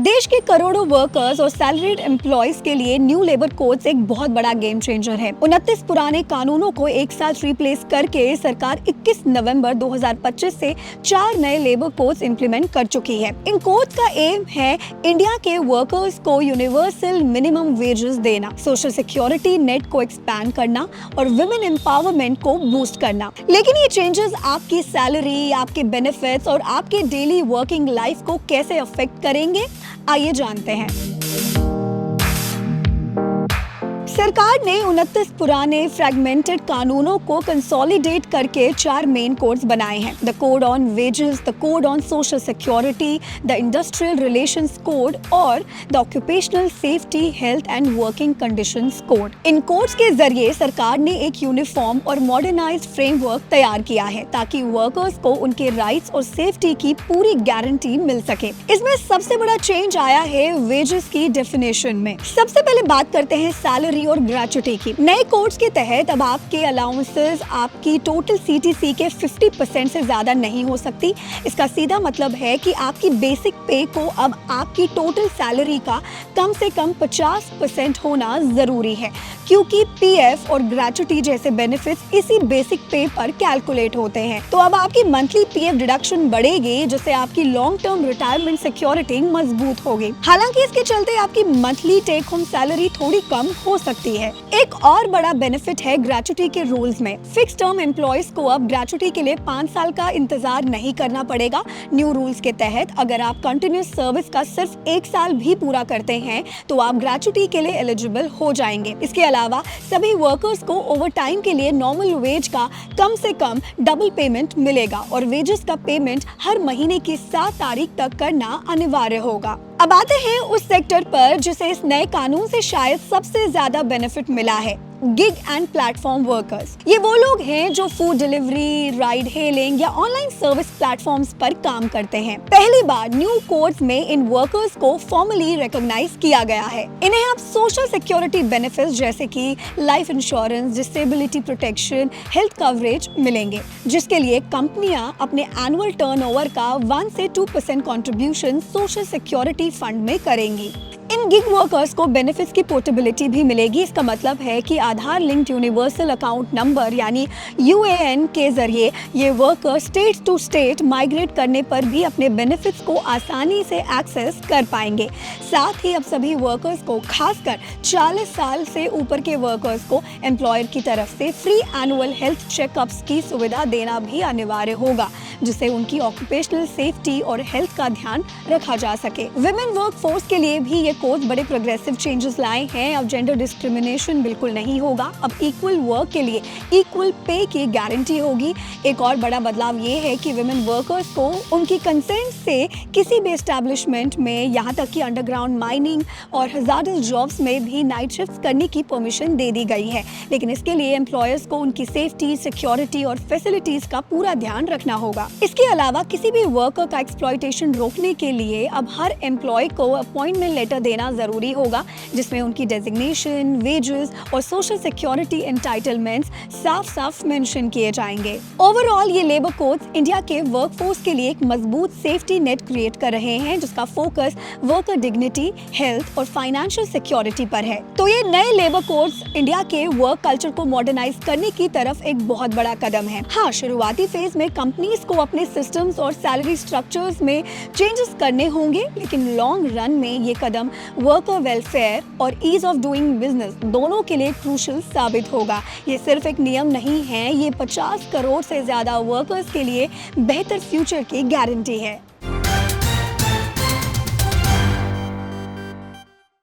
देश के करोड़ों वर्कर्स और सैलरीड एम्प्लॉयज के लिए न्यू लेबर कोड्स एक बहुत बड़ा गेम चेंजर है। 29 पुराने कानूनों को एक साथ रिप्लेस करके सरकार 21 नवंबर 2025 से 4 नए लेबर कोड्स इंप्लीमेंट कर चुकी है। इन कोड्स का एम है इंडिया के वर्कर्स को यूनिवर्सल मिनिमम वेजेस देना, सोशल सिक्योरिटी नेट को एक्सपैंड करना और वुमेन एम्पावरमेंट को बूस्ट करना। लेकिन ये चेंजेस आपकी सैलरी, आपके बेनिफिट्स और आपके डेली वर्किंग लाइफ को कैसे अफेक्ट करेंगे, आइए जानते हैं। सरकार ने 29 पुराने फ्रैगमेंटेड कानूनों को कंसोलिडेट करके 4 मेन कोड्स बनाए हैं। The code on wages, the code on social security, the industrial relations code और the occupational safety, health and working conditions code. इन कोड्स के जरिए सरकार ने एक यूनिफॉर्म और मॉडर्नाइज्ड फ्रेमवर्क तैयार किया है ताकि वर्कर्स को उनके राइट्स और सेफ्टी की पूरी गारंटी मिल सके। इसमें सबसे बड़ा चेंज आया है वेजेस की डेफिनेशन में। सबसे पहले बात करते हैं सैलरी और ग्रेचुटी की। नए कोड्स के तहत अब आपके अलाउंसेस आपकी टोटल सीटीसी के 50% से ज्यादा नहीं हो सकती। इसका सीधा मतलब है कि आपकी बेसिक पे को अब आपकी टोटल सैलरी का कम से कम 50% होना जरूरी है, क्योंकि पीएफ और ग्रेचुटी जैसे बेनिफिट्स इसी बेसिक पे पर कैलकुलेट होते हैं। तो अब आपकी मंथली पीएफ डिडक्शन बढ़ेगी, जिससे आपकी लॉन्ग टर्म रिटायरमेंट सिक्योरिटी मजबूत होगी। हालांकि इसके चलते आपकी मंथली टेक होम सैलरी थोड़ी कम हो सकती है। एक और बड़ा बेनिफिट है ग्रेचुटी के रूल्स में। फिक्स टर्म एम्प्लॉयज को अब ग्रेचुटी के लिए 5 साल का इंतजार नहीं करना पड़ेगा। न्यू रूल्स के तहत अगर आप कंटिन्यूस सर्विस का सिर्फ 1 साल भी पूरा करते हैं तो आप ग्रेचुटी के लिए एलिजिबल हो जाएंगे। इसके अलावा सभी वर्कर्स को ओवर टाइम के लिए नॉर्मल वेज का कम से कम डबल पेमेंट मिलेगा और वेजेस का पेमेंट हर महीने की 7 तारीख तक करना अनिवार्य होगा। अब आते हैं उस सेक्टर पर जिसे इस नए कानून से शायद सबसे ज्यादा बेनिफिट मिला है, गिग एंड प्लेटफॉर्म वर्कर्स। ये वो लोग हैं जो फूड डिलीवरी, राइड हेलिंग या ऑनलाइन सर्विस प्लेटफॉर्म्स पर काम करते हैं। पहली बार न्यू कोड्स में इन वर्कर्स को फॉर्मली रिकॉग्नाइज किया गया है। इन्हें अब सोशल सिक्योरिटी बेनिफिट्स जैसे कि life insurance, disability protection, health coverage मिलेंगे, जिसके लिए कंपनियां अपने एनुअल टर्नओवर का 1 से 2% कंट्रीब्यूशन सोशल सिक्योरिटी फंड में करेंगी। इन गिग वर्कर्स को बेनिफिट्स की पोर्टेबिलिटी भी मिलेगी। इसका मतलब है कि Aadhaar linked universal account number यानी यूएएन के जरिए ये worker state to state migrate करने पर भी अपने बेनिफिट्स को आसानी से एक्सेस कर पाएंगे। साथ ही अब सभी वर्कर्स को, खासकर 40 साल से ऊपर के वर्कर्स को, एम्प्लॉयर की तरफ से फ्री एनुअल हेल्थ चेकअप्स की सुविधा देना भी अनिवार्य होगा, जिससे उनकी ऑक्यूपेशनल सेफ्टी और हेल्थ का ध्यान रखा जा सके। विमेन वर्क फोर्स के लिए भी ये कोड बड़े प्रोग्रेसिव चेंजेस लाए हैं। अब जेंडर डिस्क्रिमिनेशन बिल्कुल नहीं होगा। अब इक्वल वर्क के लिए इक्वल पे की गारंटी होगी। एक और बड़ा बदलाव ये है कि विमेन वर्कर्स को उनकी कंसेंट से किसी भी एस्टैब्लिशमेंट में, यहाँ तक कि अंडरग्राउंड माइनिंग और हजार्डस जॉब्स में भी नाइट शिफ्ट्स करने की परमिशन दे दी गई है। लेकिन इसके लिए एम्प्लॉयर्स को उनकी सेफ्टी, सिक्योरिटी और फैसिलिटीज का पूरा ध्यान रखना होगा। इसके अलावा किसी भी वर्कर का एक्सप्लॉयटेशन रोकने के लिए अब हर एम्प्लॉय को अपॉइंटमेंट लेटर देना जरूरी होगा, जिसमें उनकी डेजिग्नेशन, वेजेस और सोशल सिक्योरिटी एंटाइटलमेंट्स साफ-साफ मेंशन किए जाएंगे। ओवरऑल ये लेबर कोड्स इंडिया के वर्कफोर्स के लिए एक मजबूत सेफ्टी नेट क्रिएट कर रहे हैं, जिसका फोकस वर्कर डिग्निटी, हेल्थ और फाइनेंशियल सिक्योरिटी पर है। तो ये नए लेबर कोड्स इंडिया के वर्क कल्चर को मॉडर्नाइज करने की तरफ एक बहुत बड़ा कदम है। हाँ, शुरुआती फेज में कंपनीज को अपने सिस्टम्स और सैलरी स्ट्रक्चर्स में चेंजेस करने होंगे, लेकिन लॉन्ग रन में ये कदम वर्कर वेलफेयर और ईज ऑफ डूइंग बिजनेस दोनों के लिए क्रूशियल साबित होगा। ये सिर्फ एक नियम नहीं है, ये 50 करोड़ से ज्यादा वर्कर्स के लिए बेहतर फ्यूचर की गारंटी है।